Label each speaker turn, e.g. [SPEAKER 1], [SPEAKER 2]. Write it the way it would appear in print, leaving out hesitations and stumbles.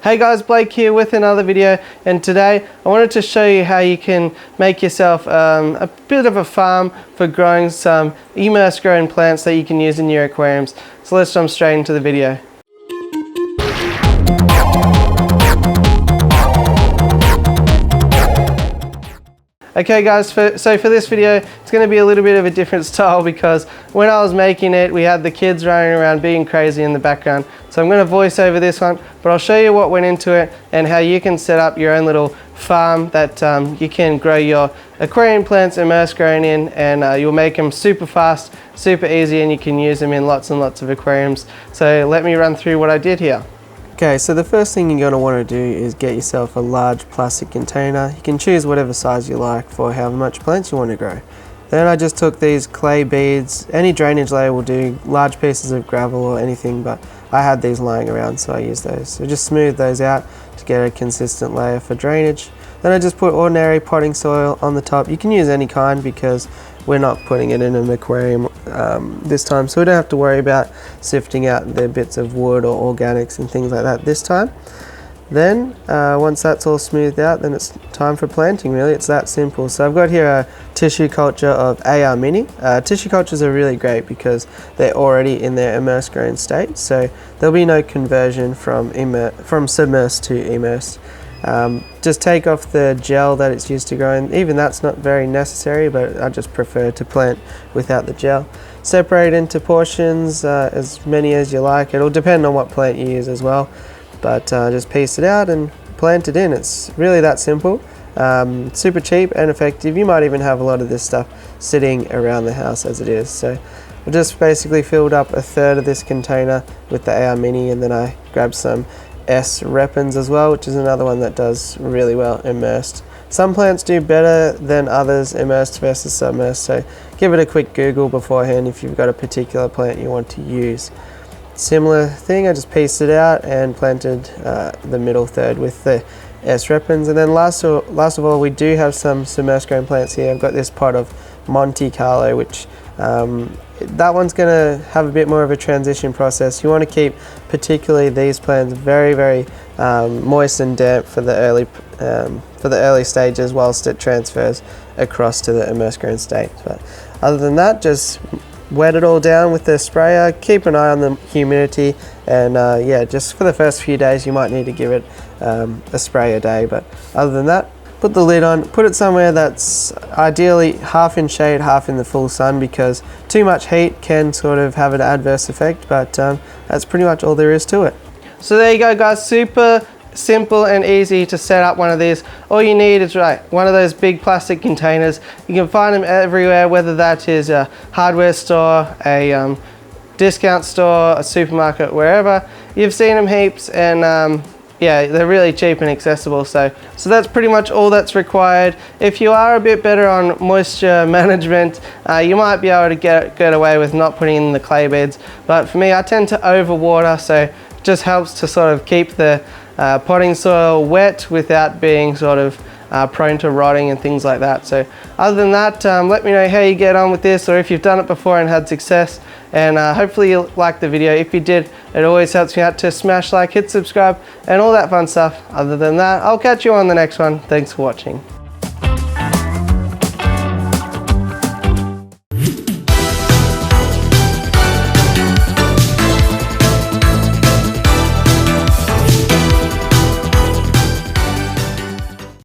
[SPEAKER 1] Hey guys, Blake here with another video, and today I wanted to show you how you can make yourself a bit of a farm for growing some immersed growing plants that you can use in your aquariums. So let's jump straight into the video. Okay guys, so for this video, it's going to be a little bit of a different style because when I was making it, we had the kids running around being crazy in the background. So I'm going to voice over this one, but I'll show you what went into it and how you can set up your own little farm that you can grow your aquarium plants immersed growing in, and you'll make them super fast, super easy, and you can use them in lots and lots of aquariums. So let me run through what I did here. Okay, so the first thing you're going to want to do is get yourself a large plastic container. You can choose whatever size you like for how much plants you want to grow. Then I just took these clay beads. Any drainage layer will do, large pieces of gravel or anything, but I had these lying around so I used those. So just smooth those out to get a consistent layer for drainage. Then I just put ordinary potting soil on the top. You can use any kind because we're not putting it in an aquarium this time, so we don't have to worry about sifting out the bits of wood or organics and things like that this time. Then once that's all smoothed out, then it's time for planting. Really, it's that simple. So I've got here a tissue culture of AR Mini. Tissue cultures are really great because they're already in their immersed growing state, so there'll be no conversion from submersed to immersed. Just take off the gel that it's used to grow in. Even that's not very necessary, but I just prefer to plant without the gel. Separate into portions, as many as you like. It'll depend on what plant you use as well, but just piece it out and plant it in. It's really that simple. Super cheap and effective. You might even have a lot of this stuff sitting around the house as it is. So I just basically filled up a third of this container with the AR Mini, and then I grabbed some S Repens as well, which is another one that does really well immersed. Some plants do better than others immersed versus submersed, so give it a quick Google beforehand if you've got a particular plant you want to use. Similar thing, I just pieced it out and planted the middle third with the S Repens. And then last of all, we do have some submersed growing plants here. I've got this pot of Monte Carlo, which that one's going to have a bit more of a transition process. You want to keep particularly these plants very moist and damp for the early stages whilst it transfers across to the immersed growing state. But other than that, just wet it all down with the sprayer. Keep an eye on the humidity, and yeah, just for the first few days you might need to give it a spray a day, but other than that, put the lid on, put it somewhere that's ideally half in shade, half in the full sun, because too much heat can sort of have an adverse effect, but that's pretty much all there is to it. So there you go guys, super simple and easy to set up one of these. All you need is one of those big plastic containers. You can find them everywhere, whether that is a hardware store, a discount store, a supermarket, wherever. You've seen them heaps, and yeah, they're really cheap and accessible, so that's pretty much all that's required. If you are a bit better on moisture management, you might be able to get away with not putting in the clay beds, but for me, I tend to overwater, so it just helps to sort of keep the potting soil wet without being sort of prone to rotting and things like that. So other than that, let me know how you get on with this, or if you've done it before and had success, and hopefully you liked the video. If you did, it always helps me out to smash like, hit subscribe, and all that fun stuff. Other than that, I'll catch you on the next one. Thanks for watching.